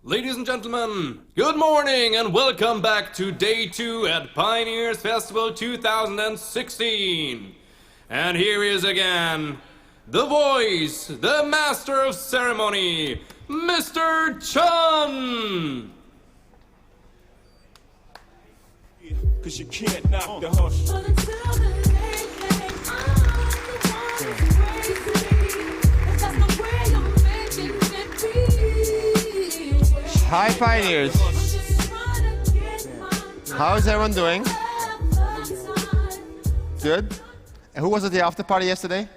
Ladies and gentlemen, good morning and welcome back to Day 2 at Pioneers Festival 2016. And here is again, the voice, the master of ceremony, Mr. Chun! Cause you can't knock the hustle. Hi Pioneers! How is everyone doing? Good? And who was at the after party yesterday?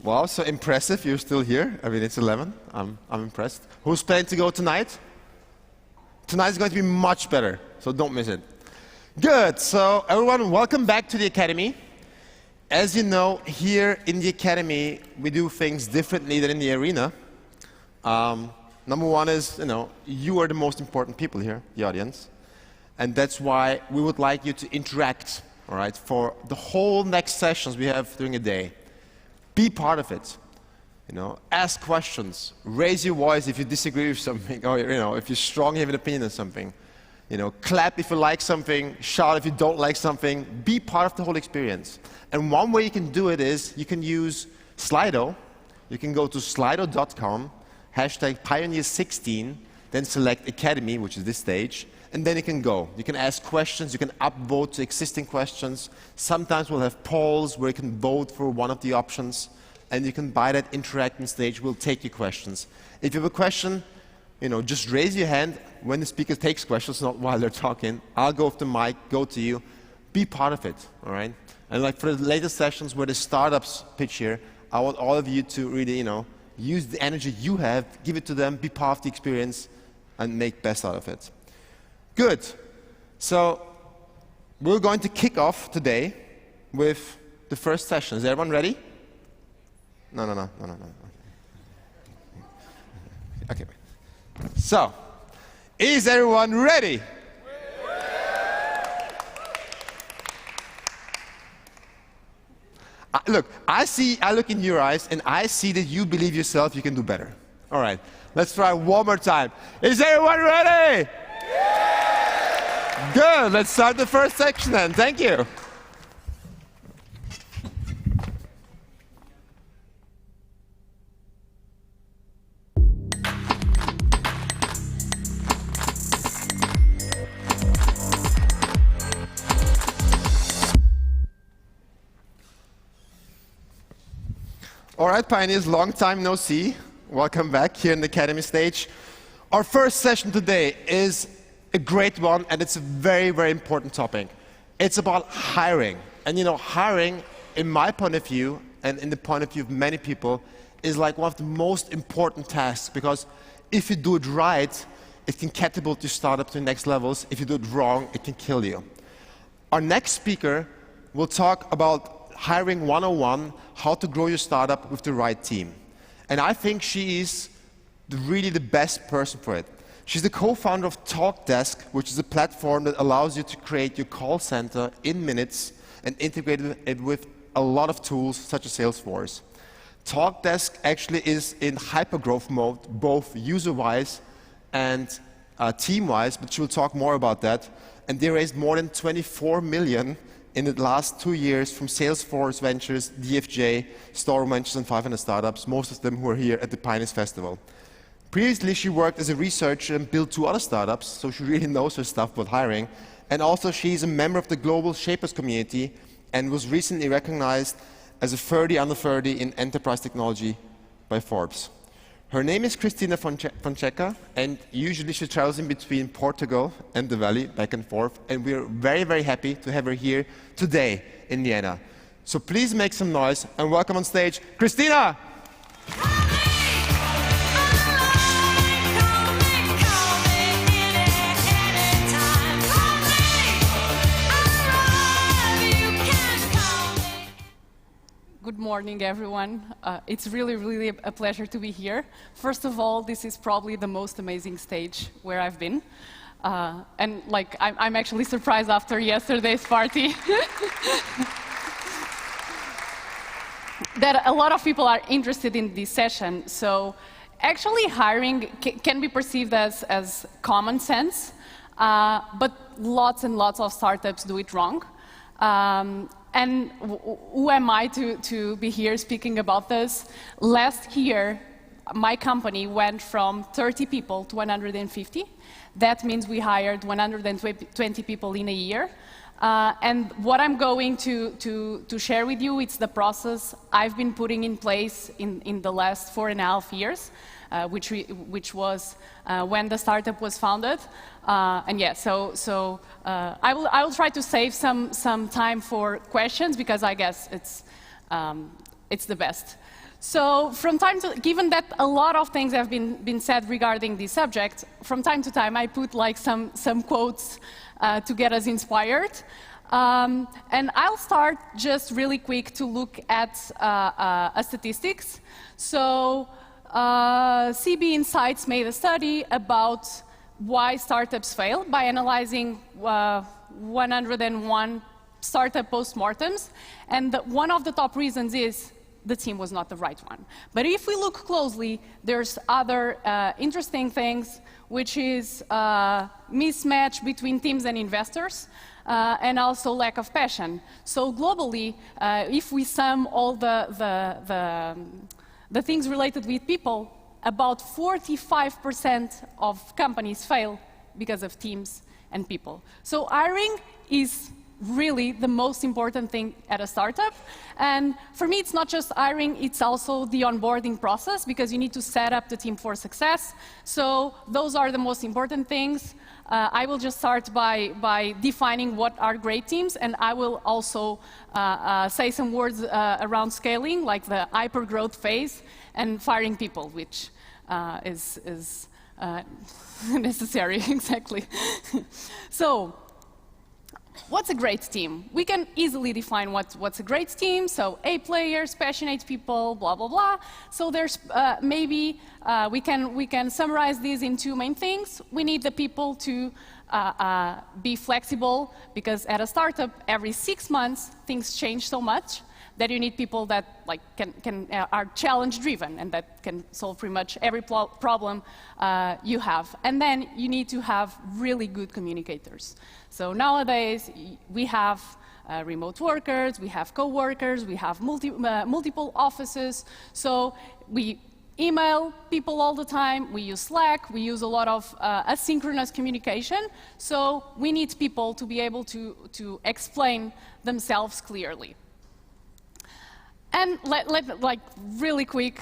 Wow, so impressive, you're still here. I mean, it's 11, I'm impressed. Who's planning to go tonight? Tonight's going to be much better, so don't miss it. Good, so everyone, welcome back to the Academy. As you know, here in the Academy, we do things differently than in the arena. Number one is, you are the most important people here, the audience. And that's why we would like you to interact, all right, for the whole next sessions we have during the day. Be part of it. Ask questions. Raise your voice if you disagree with something, or if you strongly have an opinion on something. Clap if you like something, shout if you don't like something. Be part of the whole experience. And one way you can do it is you can use Slido. You can go to slido.com, #Pioneer16, then select Academy, which is this stage, and then you can go. You can ask questions, you can upvote to existing questions. Sometimes we'll have polls where you can vote for one of the options, and you can, by that interacting stage, we'll take your questions. If you have a question, just raise your hand when the speaker takes questions, not while they're talking. I'll go with the mic, go to you. Be part of it, all right? And like for the later sessions where the startups pitch here, I want all of you to really, use the energy you have, give it to them, be part of the experience, and make best out of it. Good. So we're going to kick off today with the first session. Is everyone ready? No. Okay. So, is everyone ready? Look, I look in your eyes, and I see that you believe yourself you can do better. All right, let's try one more time. Is everyone ready? Yeah! Good, let's start the first section then. Thank you. All right, Pioneers, long time no see. Welcome back here in the Academy stage. Our first session today is a great one, and it's a very, very important topic. It's about hiring. And hiring, in my point of view, and in the point of view of many people, is like one of the most important tasks, because if you do it right, it can catapult your startup to the next levels. If you do it wrong, it can kill you. Our next speaker will talk about Hiring 101, how to grow your startup with the right team. And I think she is really the best person for it. She's the co-founder of Talkdesk, which is a platform that allows you to create your call center in minutes and integrate it with a lot of tools such as Salesforce. Talkdesk actually is in hypergrowth mode, both user-wise and team-wise, but she'll talk more about that. And they raised more than 24 million in the last 2 years from Salesforce Ventures, DFJ, Storm Ventures, and 500 startups, most of them who are here at the Pioneers Festival. Previously, she worked as a researcher and built 2 other startups, so she really knows her stuff about hiring. And also, she's a member of the Global Shapers community and was recently recognized as a 30 under 30 in enterprise technology by Forbes. Her name is Cristina Fonseca, and usually she travels in between Portugal and the Valley, back and forth, and we're very, very happy to have her here today in Vienna. So please make some noise and welcome on stage, Cristina! Good morning, everyone. It's really a pleasure to be here. First of all, this is probably the most amazing stage where I've been. And I'm actually surprised after yesterday's party that a lot of people are interested in this session. So actually, hiring can be perceived as common sense, but lots and lots of startups do it wrong. And who am I to be here speaking about this? Last year, my company went from 30 people to 150. That means we hired 120 people in a year. And what I'm going to share with you, it's the process I've been putting in place in the last 4.5 years, which was when the startup was founded. And yeah, so I will try to save some time for questions because I guess it's the best. So from time to, given that a lot of things have been said regarding this subject, from time to time I put like some quotes to get us inspired. And I'll start just really quick to look at statistics. So CB Insights made a study about why startups fail by analyzing 101 startup postmortems. And one of the top reasons is the team was not the right one. But if we look closely, there's other interesting things, which is mismatch between teams and investors, and also lack of passion. So globally, if we sum all the things related with people, about 45% of companies fail because of teams and people. So hiring is really the most important thing at a startup. And for me, it's not just hiring, it's also the onboarding process, because you need to set up the team for success. So those are the most important things. I will just start by defining what are great teams, and I will also say some words around scaling, like the hypergrowth phase, and firing people, which is necessary, exactly. So, what's a great team? We can easily define what's a great team. So A players, passionate people, blah, blah, blah. So there's maybe we can summarize these in two main things. We need the people to be flexible, because at a startup, every 6 months, things change so much that you need people that are challenge-driven and that can solve pretty much every problem you have. And then you need to have really good communicators. So nowadays, we have remote workers, we have co-workers, we have multiple offices. So we email people all the time, we use Slack, we use a lot of asynchronous communication. So we need people to be able to explain themselves clearly. And like really quick,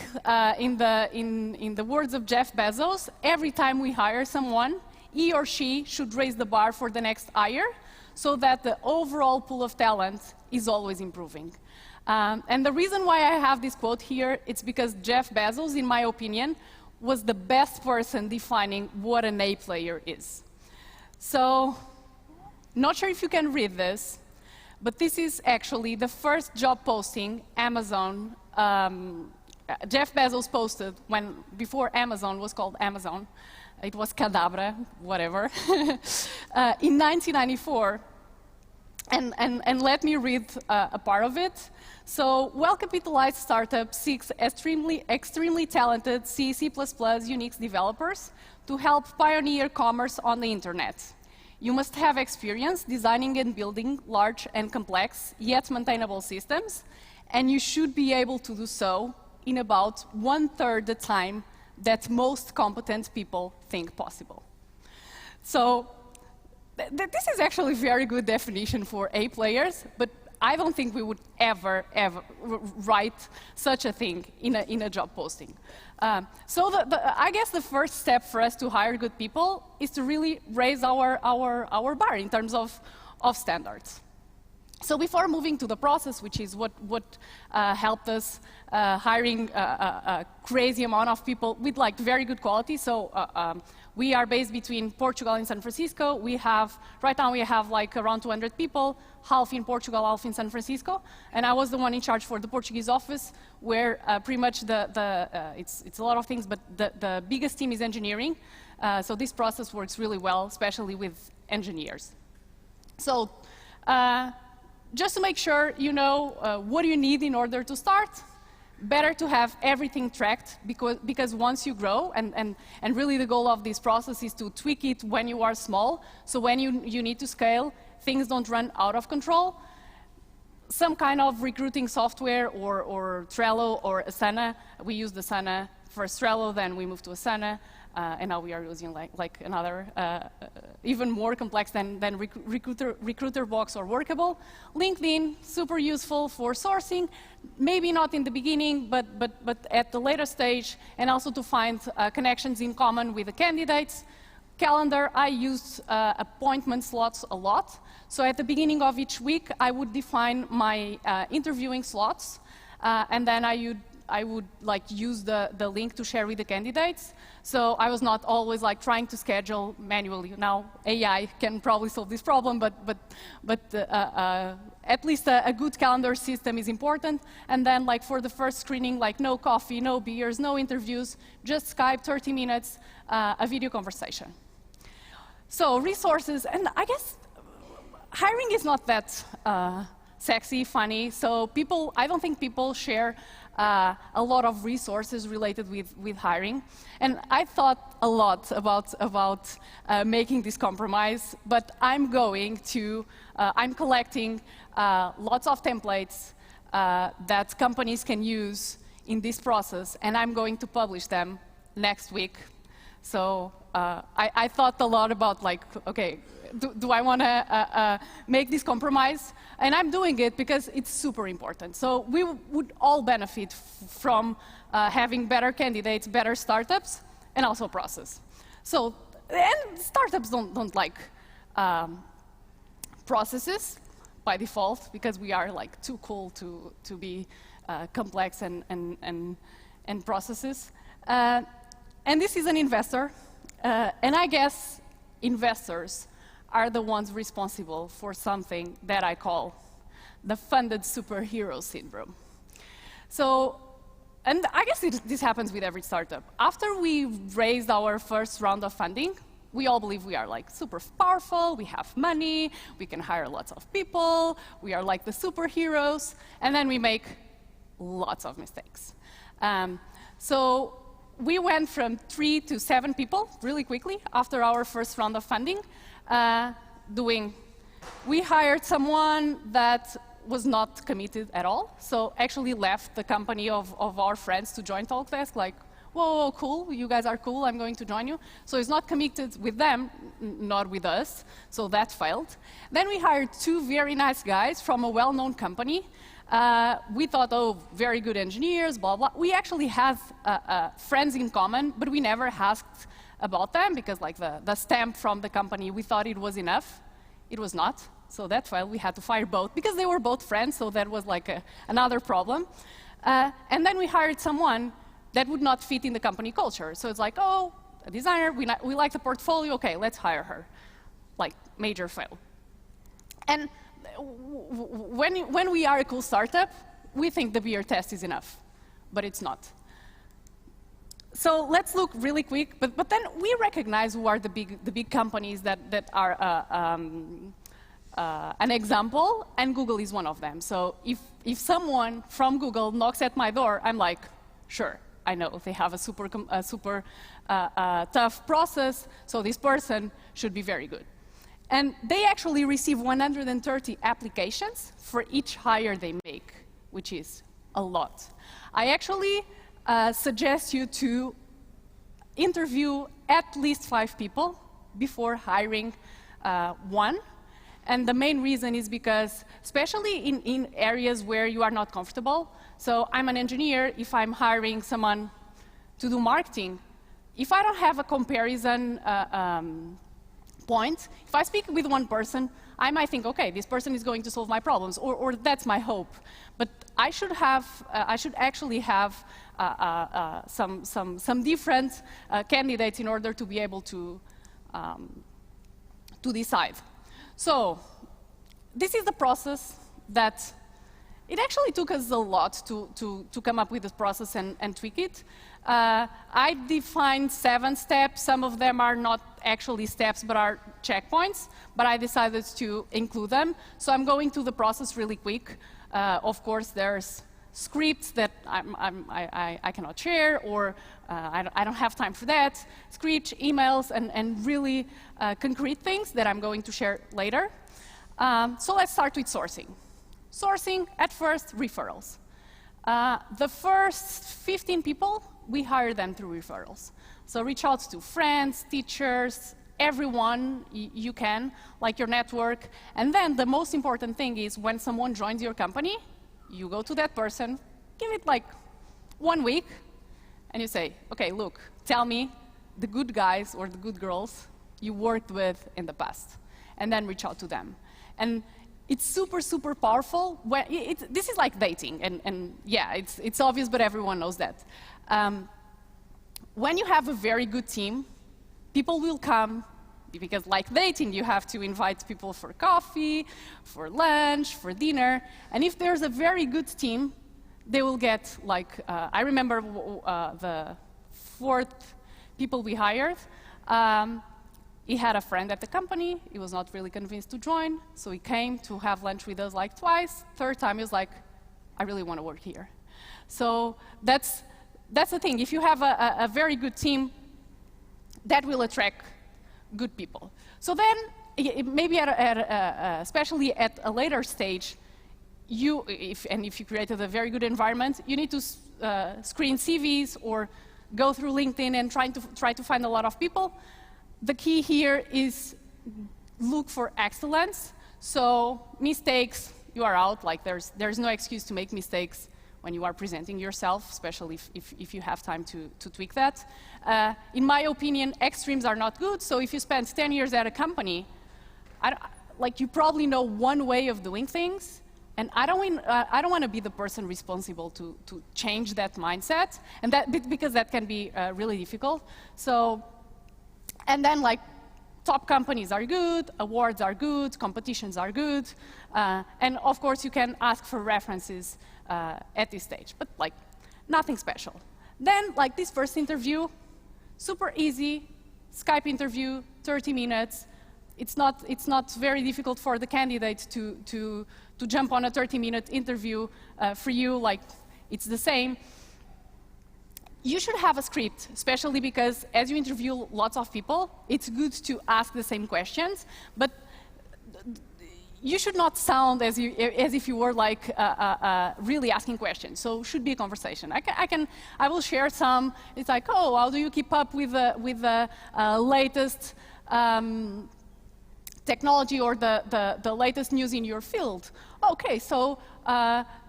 in the words of Jeff Bezos, every time we hire someone, he or she should raise the bar for the next hire, so that the overall pool of talent is always improving. And the reason why I have this quote here, it's because Jeff Bezos, in my opinion, was the best person defining what an A player is. So, not sure if you can read this, but this is actually the first job posting Amazon, Jeff Bezos posted before Amazon was called Amazon. It was Cadabra, whatever, in 1994. And let me read a part of it. So, well-capitalized startup seeks extremely talented C, C++, Unix developers to help pioneer commerce on the internet. You must have experience designing and building large and complex, yet maintainable systems, and you should be able to do so in about 1/3 the time that most competent people think possible. So, this is actually a very good definition for A players, but I don't think we would ever write such a thing in a job posting. So I guess the first step for us to hire good people is to really raise our bar in terms of standards. So before moving to the process, which is what helped us hiring a crazy amount of people with like very good quality. So we are based between Portugal and San Francisco. Right now we have like around 200 people, half in Portugal, half in San Francisco. And I was the one in charge for the Portuguese office, where pretty much it's a lot of things, but the biggest team is engineering. So this process works really well, especially with engineers. So just to make sure you know what you need in order to start, better to have everything tracked, because once you grow, and really the goal of this process is to tweak it when you are small, so when you need to scale, things don't run out of control. Some kind of recruiting software or Trello or Asana. We use the Asana first Trello, then we moved to Asana, and now we are using like another even more complex than Recruiter Box or Workable. LinkedIn, super useful for sourcing, maybe not in the beginning, but at the later stage, and also to find connections in common with the candidates. Calendar, I use appointment slots a lot. So at the beginning of each week, I would define my interviewing slots, and then I would like use the link to share with the candidates. So I was not always like trying to schedule manually. Now AI can probably solve this problem, but at least a good calendar system is important. And then like for the first screening, like no coffee, no beers, no interviews, just Skype, 30 minutes, a video conversation. So resources, and I guess hiring is not that sexy, funny. So I don't think people share a lot of resources related with hiring. And I thought a lot about making this compromise, but I'm collecting lots of templates that companies can use in this process, and I'm going to publish them next week. So I thought a lot about like, okay, do I want to make this compromise? And I'm doing it because it's super important. So we would all benefit from having better candidates, better startups, and also process. So, and startups don't like processes by default, because we are like too cool to be complex and processes. And this is an investor, and I guess investors are the ones responsible for something that I call the funded superhero syndrome. So, and I guess this happens with every startup. After we raised our first round of funding, we all believe we are like super powerful, we have money, we can hire lots of people, we are like the superheroes, and then we make lots of mistakes. So we went from 3 to 7 people really quickly after our first round of funding. We hired someone that was not committed at all, so actually left the company of our friends to join Talkdesk, like, whoa, cool, you guys are cool, I'm going to join you. So he's not committed with them, not with us, so that failed. Then we hired 2 very nice guys from a well-known company. We thought, oh, very good engineers, blah, blah. We actually have friends in common, but we never asked about them, because like the stamp from the company, we thought it was enough. It was not. So that failed. We had to fire both, because they were both friends, so that was like another problem. And then we hired someone that would not fit in the company culture. So it's like, oh, a designer, we like the portfolio, okay, let's hire her. Like, major fail. And when we are a cool startup, we think the beer test is enough, but it's not. So let's look really quick, but then we recognize who are the big companies that are an example, and Google is one of them. So if someone from Google knocks at my door, I'm like, sure, I know they have a super tough process, so this person should be very good. And they actually receive 130 applications for each hire they make, which is a lot. I actually suggest you to interview at least 5 people before hiring one. And the main reason is because, especially in areas where you are not comfortable, so I'm an engineer, if I'm hiring someone to do marketing, if I don't have a comparison point, if I speak with one person, I might think, okay, this person is going to solve my problems, or that's my hope. But I should actually have some different candidates in order to be able to decide. So this is the process that it actually took us a lot to come up with this process and tweak it. I defined 7 steps. Some of them are not actually steps, but are checkpoints, but I decided to include them. So I'm going through the process really quick. Of course, there's scripts that I cannot share, or I don't have time for that, scripts, emails, and really concrete things that I'm going to share later. So let's start with sourcing. Sourcing, at first, referrals. The first 15 people, we hire them through referrals. So reach out to friends, teachers, everyone you can, like your network. And then the most important thing is when someone joins your company, you go to that person, give it like 1 week, and you say, okay, look, tell me the good guys or the good girls you worked with in the past, and then reach out to them. And it's super, super powerful. This is like dating, and yeah, it's obvious, but everyone knows that. When you have a very good team, people will come, because like dating, you have to invite people for coffee, for lunch, for dinner, and if there's a very good team, they will get like, I remember the 4th people we hired, he had a friend at the company, he was not really convinced to join, so he came to have lunch with us like twice. 3rd time he was like, I really want to work here. So that's the thing. If you have a very good team, that will attract good people. So then, maybe especially at a later stage, if you created a very good environment, you need to screen CVs or go through LinkedIn and try to find a lot of people. The key here is look for excellence. So mistakes, you are out. Like there's no excuse to make mistakes when you are presenting yourself, especially if you have time to tweak that. In my opinion, extremes are not good. So if you spend 10 years at a company, you probably know one way of doing things. And I don't want to be the person responsible to change that mindset, and because that can be really difficult. So, and then top companies are good, awards are good, competitions are good, and of course you can ask for references at this stage, but nothing special. Then this first interview, super easy, Skype interview, 30 minutes. It's not very difficult for the candidate to jump on a 30-minute interview for you, it's the same. You should have a script, especially because as you interview lots of people, it's good to ask the same questions, but you should not sound as if you were really asking questions. So it should be a conversation. I will share some. It's like, oh, how do you keep up with the latest technology or the latest news in your field? Okay, so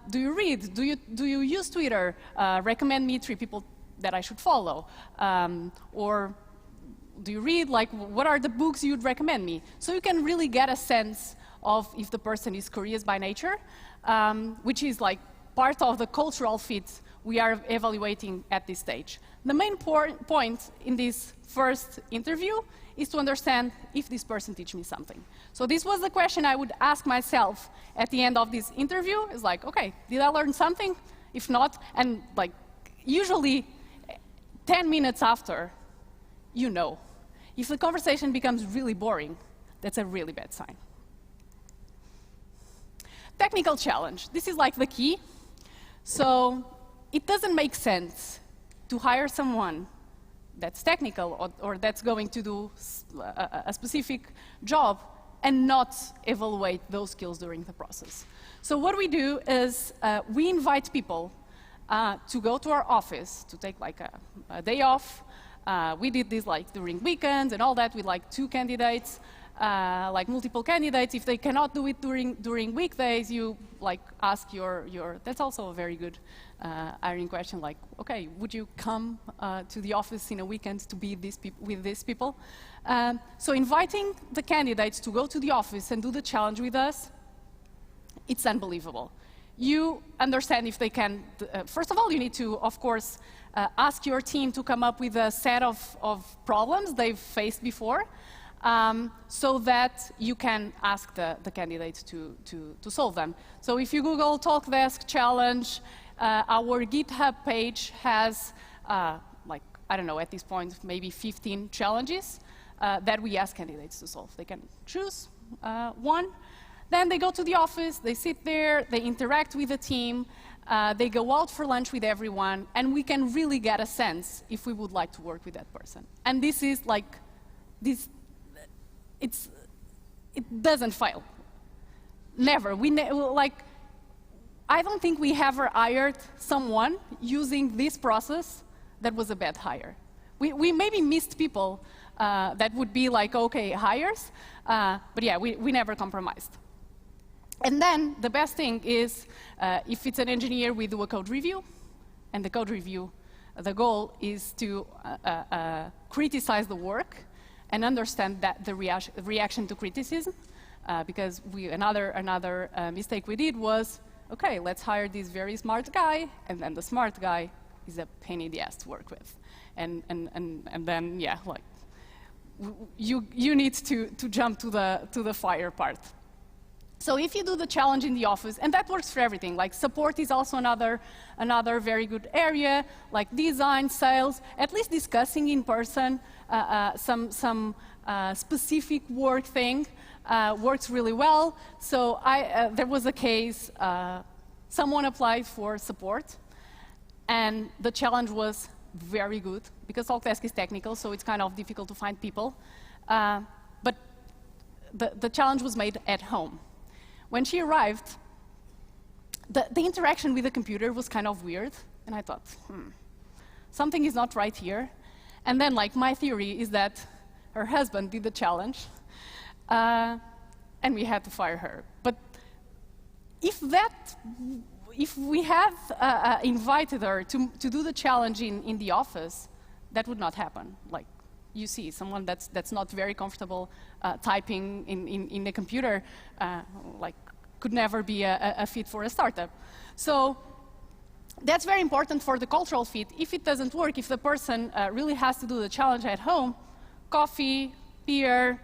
do you read? Do you use Twitter? Recommend me 3 people that I should follow. Or do you read? What are the books you'd recommend me? So you can really get a sense of if the person is curious by nature, which is part of the cultural fit we are evaluating at this stage. The main point in this first interview is to understand if this person teach me something. So this was the question I would ask myself at the end of this interview, is okay, did I learn something? If not, and usually 10 minutes after, you know. If the conversation becomes really boring, that's a really bad sign. Technical challenge. This is the key. So it doesn't make sense to hire someone that's technical or that's going to do a specific job and not evaluate those skills during the process. So what we do is we invite people to go to our office to take a day off. We did this during weekends and all that with 2 candidates, multiple candidates. If they cannot do it during weekdays, you ask your that's also a very good hiring question, okay, would you come to the office in a weekend to be with these people? So inviting the candidates to go to the office and do the challenge with us, it's unbelievable. You understand if they can, first of all, you need to, of course, ask your team to come up with a set of problems they've faced before, so that you can ask the candidates to solve them. So if you Google Talkdesk challenge, our GitHub page has, I don't know, at this point, maybe 15 challenges that we ask candidates to solve. They can choose one. Then they go to the office, they sit there, they interact with the team, They go out for lunch with everyone, and we can really get a sense if we would like to work with that person. And this is like, it doesn't fail. Never. I don't think we ever hired someone using this process that was a bad hire. We maybe missed people that would be like, okay, hires, but yeah, we never compromised. And then the best thing is, if it's an engineer, we do a code review. And the code review, the goal is to criticize the work and understand that the reaction to criticism. Because another mistake we did was, okay, let's hire this very smart guy, and then the smart guy is a pain in the ass to work with. And then, yeah, like, you need to jump to the fire part. So if you do the challenge in the office, and that works for everything, like support is also another very good area, like design, sales, at least discussing in person some specific work thing works really well. So there was a case, someone applied for support, and the challenge was very good, because Talkdesk is technical, so it's kind of difficult to find people. But the challenge was made at home. When she arrived, the interaction with the computer was kind of weird, and I thought, something is not right here. And then, like, my theory is that her husband did the challenge, and we had to fire her. But if we had invited her to do the challenge in the office, that would not happen. Like, you see, someone that's not very comfortable typing in the computer, like, could never be a fit for a startup. So that's very important for the cultural fit. If it doesn't work, if the person really has to do the challenge at home, coffee, beer,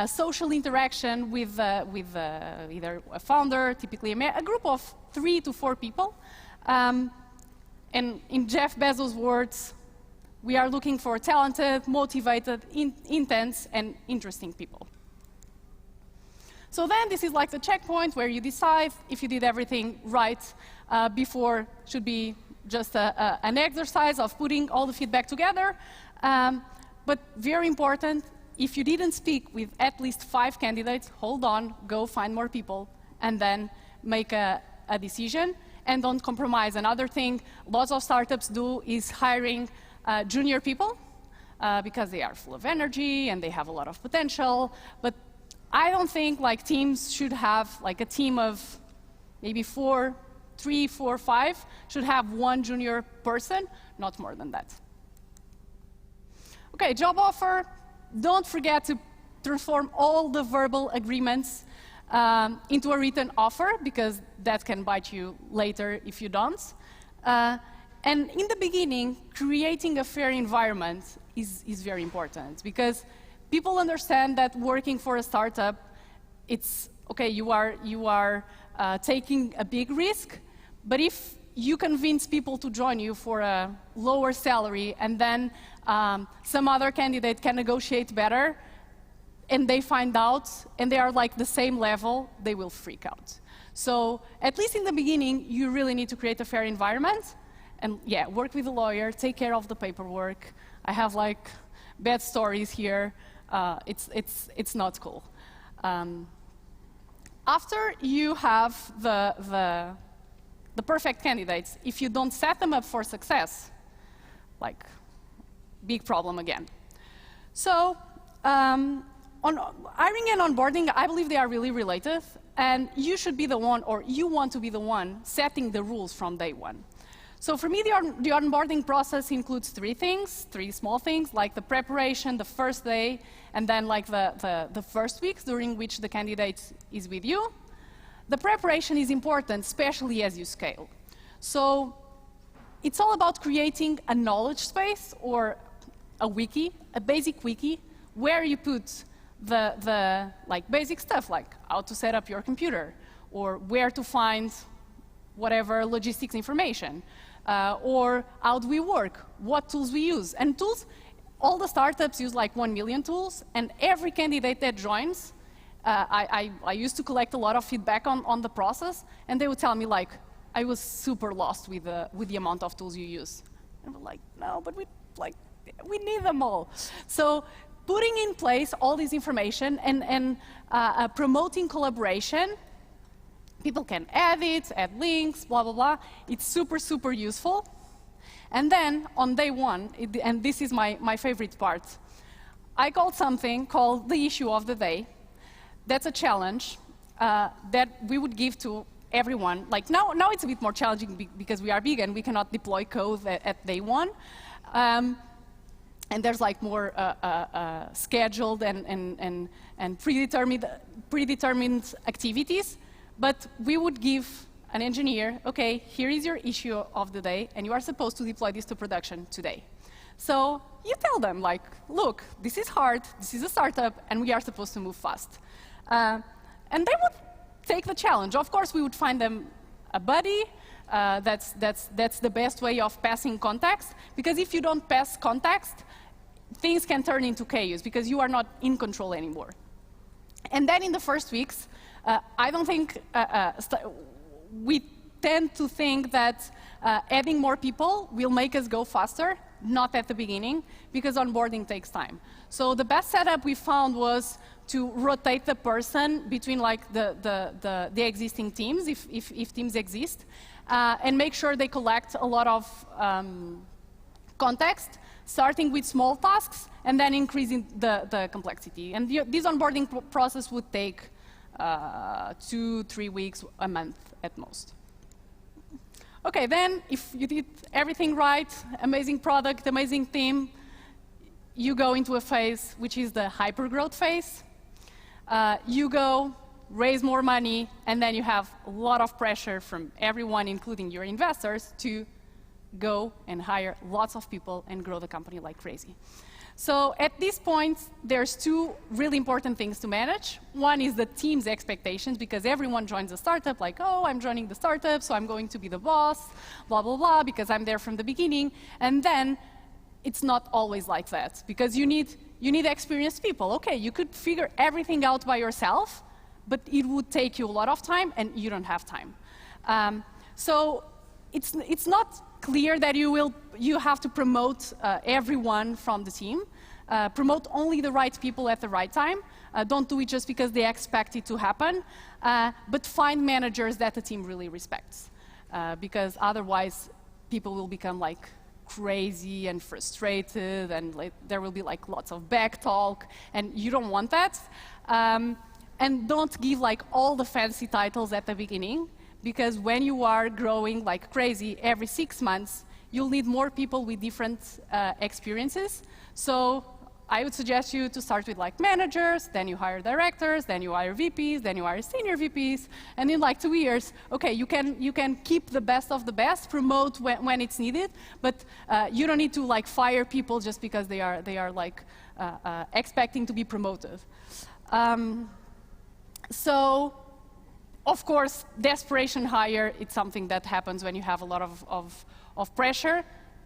social interaction with either a founder, typically a group of 3 to 4 people. And in Jeff Bezos' words, we are looking for talented, motivated, intense, and interesting people. So then this is like the checkpoint where you decide if you did everything right before. Should be just an exercise of putting all the feedback together. But very important, if you didn't speak with at least 5 candidates, hold on, go find more people, and then make a decision. And don't compromise. Another thing lots of startups do is hiring junior people because they are full of energy and they have a lot of potential. But I don't think like teams should have like a team of maybe 3, 4, 5 should have 1 junior person, not more than that. Okay, job offer. Don't forget to transform all the verbal agreements into a written offer, because that can bite you later if you don't. And in the beginning, creating a fair environment is very important, because people understand that working for a startup, it's okay, you are taking a big risk, but if you convince people to join you for a lower salary, and then some other candidate can negotiate better, and they find out, and they are like the same level, they will freak out. So at least in the beginning, you really need to create a fair environment, and yeah, work with a lawyer, take care of the paperwork. I have like bad stories here. It's not cool. After you have the perfect candidates, if you don't set them up for success, like, big problem again. So, on hiring and onboarding, I believe they are really related, and you should be the one, or you want to be the one, setting the rules from day one. So for me, the onboarding process includes 3 things, 3 small things, like the preparation, the first day, and then like the first weeks during which the candidate is with you. The preparation is important, especially as you scale. So it's all about creating a knowledge space or a wiki, a basic wiki, where you put the like basic stuff, like how to set up your computer, or where to find whatever logistics information, or how do we work, what tools we use. And tools, all the startups use like 1 million tools, and every candidate that joins, I used to collect a lot of feedback on the process, and they would tell me like, I was super lost with the amount of tools you use. And we're like, no, but we need them all. So putting in place all this information and promoting collaboration, people can add it, add links, blah, blah, blah. It's super, super useful. And then on day one, and this is my favorite part, I called something called the issue of the day. That's a challenge that we would give to everyone. Like now it's a bit more challenging because we are big and we cannot deploy code at day one. And there's like more scheduled and predetermined activities. But we would give an engineer, okay, here is your issue of the day, and you are supposed to deploy this to production today. So you tell them, like, look, this is hard, this is a startup, and we are supposed to move fast. And they would take the challenge. Of course, we would find them a buddy. That's the best way of passing context, because if you don't pass context, things can turn into chaos, because you are not in control anymore. And then in the first weeks, I don't think we tend to think that adding more people will make us go faster, not at the beginning, because onboarding takes time. So the best setup we found was to rotate the person between like the existing teams, if teams exist, and make sure they collect a lot of context, starting with small tasks, and then increasing the complexity. And this onboarding process would take 2-3 weeks, a month at most. Okay, then if you did everything right, amazing product, amazing team, you go into a phase which is the hypergrowth phase. You go, raise more money, and then you have a lot of pressure from everyone, including your investors, to go and hire lots of people and grow the company like crazy. So at this point, there's two really important things to manage. One is the team's expectations, because everyone joins a startup like, oh, I'm joining the startup, so I'm going to be the boss, blah, blah, blah, because I'm there from the beginning. And then it's not always like that, because you need experienced people. Okay, you could figure everything out by yourself, but it would take you a lot of time, and you don't have time. So it's not clear that you have to promote everyone from the team. Promote only the right people at the right time. Don't do it just because they expect it to happen, but find managers that the team really respects, because otherwise people will become like crazy and frustrated, and like, there will be like lots of back talk, and you don't want that. And don't give like all the fancy titles at the beginning, because when you are growing like crazy every 6 months, you'll need more people with different experiences. So I would suggest you to start with like managers, then you hire directors, then you hire VPs, then you hire senior VPs, and in like 2 years, okay, you can keep the best of the best, promote when it's needed, but you don't need to like fire people just because they are like expecting to be promoted. So, of course, desperation hire, it's something that happens when you have a lot of pressure.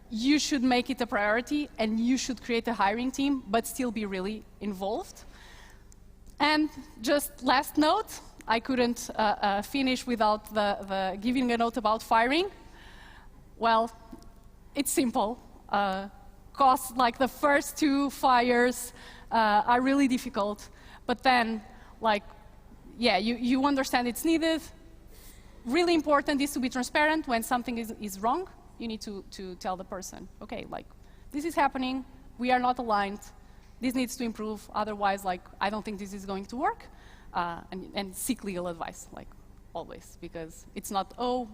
You should make it a priority, and you should create a hiring team, but still be really involved. And just last note, I couldn't finish without the giving a note about firing. Well, it's simple. Costs like the first 2 fires are really difficult, but then, like, yeah, you understand it's needed. Really important is to be transparent. When something is wrong, you need to tell the person, okay, like, this is happening, we are not aligned, this needs to improve, otherwise, like, I don't think this is going to work, and seek legal advice, like, always, because it's not, oh,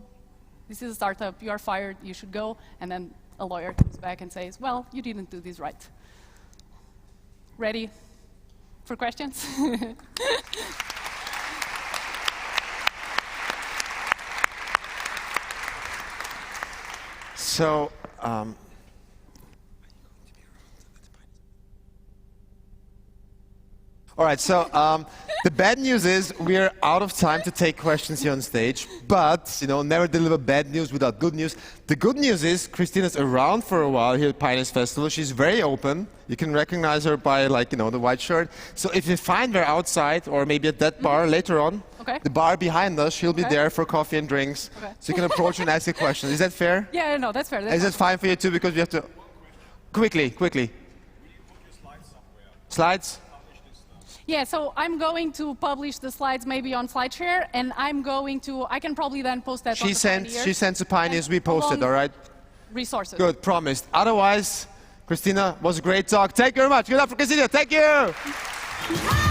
this is a startup, you are fired, you should go, and then a lawyer comes back and says, well, you didn't do this right. Ready for questions? So, all right, so the bad news is we're out of time to take questions here on stage, but, you know, never deliver bad news without good news. The good news is Christina's around for a while here at Pioneers Festival. She's very open. You can recognize her by, like, you know, the white shirt. So if you find her outside or maybe at that bar later on, Okay. The bar behind us, she'll be Okay. there for coffee and drinks. Okay. So you can approach her and ask a question. Is that fair? Yeah, no, that's fair. That's Is it fine for you too? Because we have to... Quickly. Slides? Yeah, so I'm going to publish the slides maybe on SlideShare, and I can probably then post that on the Pioneers. She sends to Pioneers, we post it, along all right? Resources. Good, promised. Otherwise, Cristina, was a great talk. Thank you very much. Good luck for Cristina. Thank you.